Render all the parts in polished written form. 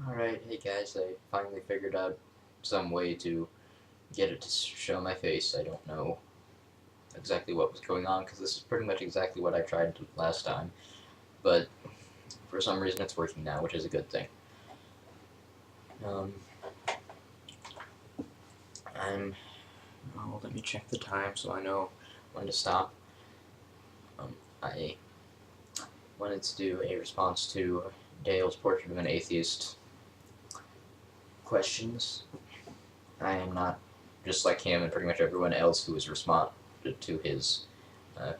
Alright, hey guys, I finally figured out some way to get it to show my face. I don't know exactly what was going on, because this is pretty much exactly what I tried last time, but for some reason it's working now, which is a good thing. Um, let me check the time so I know when to stop. I wanted to do a response to Dale's Portrait of an Atheist questions. I am not just like him and pretty much everyone else who has responded to uh,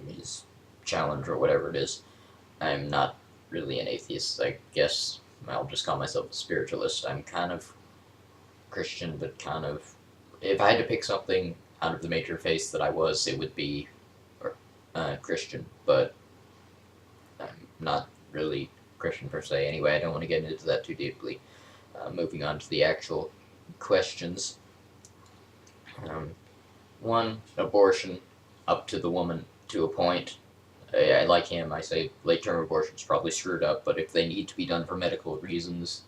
his challenge or whatever it is. I'm not really an atheist. I guess I'll just call myself a spiritualist. I'm kind of Christian, but kind of. If I had to pick something out of the major faiths that I was, it would be Christian. But I'm not really Christian per se. Anyway, I don't want to get into that too deeply. Moving on to the actual questions. One, abortion, up to the woman to a point. I like him. I say late-term abortion is probably screwed up, but if they need to be done for medical reasons,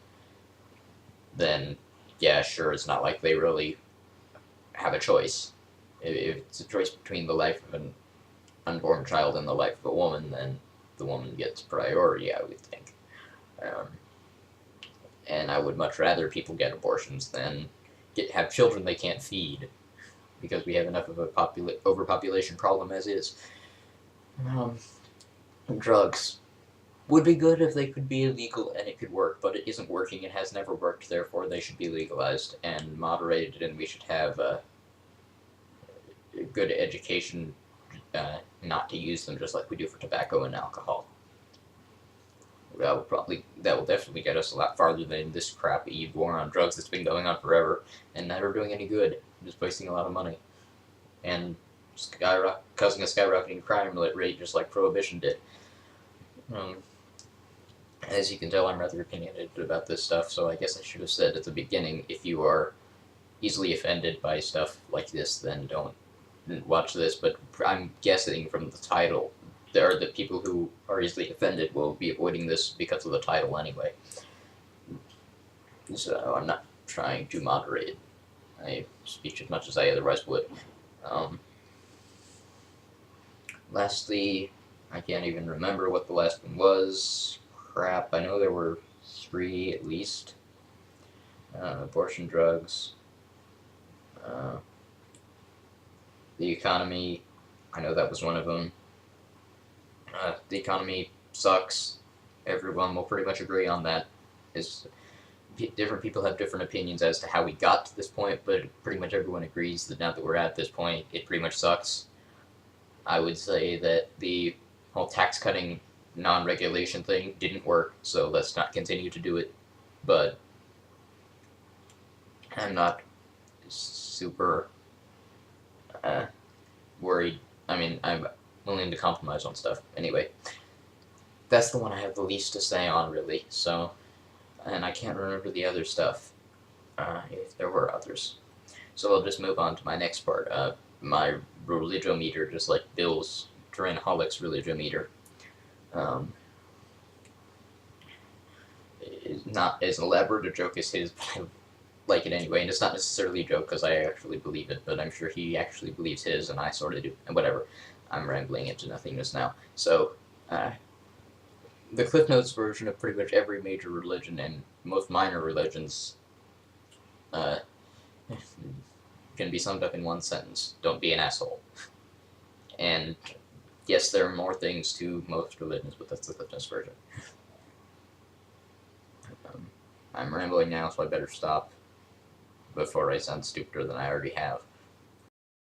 then yeah, sure, it's not like they really have a choice. If it's a choice between the life of an unborn child and the life of a woman, then the woman gets priority, I would think. And I would much rather people get abortions than have children they can't feed, because we have enough of a overpopulation problem as is. Drugs would be good if they could be illegal and it could work, but it isn't working. It has never worked, therefore they should be legalized and moderated, and we should have a good education not to use them, just like we do for tobacco and alcohol. That will definitely get us a lot farther than this crappy war on drugs that's been going on forever and never doing any good, just wasting a lot of money and causing a skyrocketing crime rate, just like Prohibition did. As you can tell, I'm rather opinionated about this stuff, so I guess I should have said at the beginning, if you are easily offended by stuff like this, then don't watch this, but I'm guessing from the title, the people who are easily offended will be avoiding this because of the title anyway. So I'm not trying to moderate my speech as much as I otherwise would. Lastly, I can't even remember what the last one was. Crap, I know there were 3 at least. Abortion, drugs, the economy, I know that was one of them. The economy sucks. Everyone will pretty much agree on that. Different people have different opinions as to how we got to this point, but pretty much everyone agrees that now that we're at this point, it pretty much sucks. I would say that the whole tax-cutting non-regulation thing didn't work, so let's not continue to do it. But I'm not super worried. I mean, I'm willing to compromise on stuff. Anyway, that's the one I have the least to say on, really. So, and I can't remember the other stuff, if there were others. So I'll just move on to my next part. My religiometer, just like Bill's Terranoholic's religiometer, is not as elaborate a joke as his, but I like it anyway, and it's not necessarily a joke because I actually believe it, but I'm sure he actually believes his, and I sort of do, and whatever. I'm rambling into nothingness now. So, the Cliff Notes version of pretty much every major religion and most minor religions can be summed up in one sentence: don't be an asshole. And yes, there are more things to most religions, but that's the Cliff Notes version. I'm rambling now, so I better stop before I sound stupider than I already have.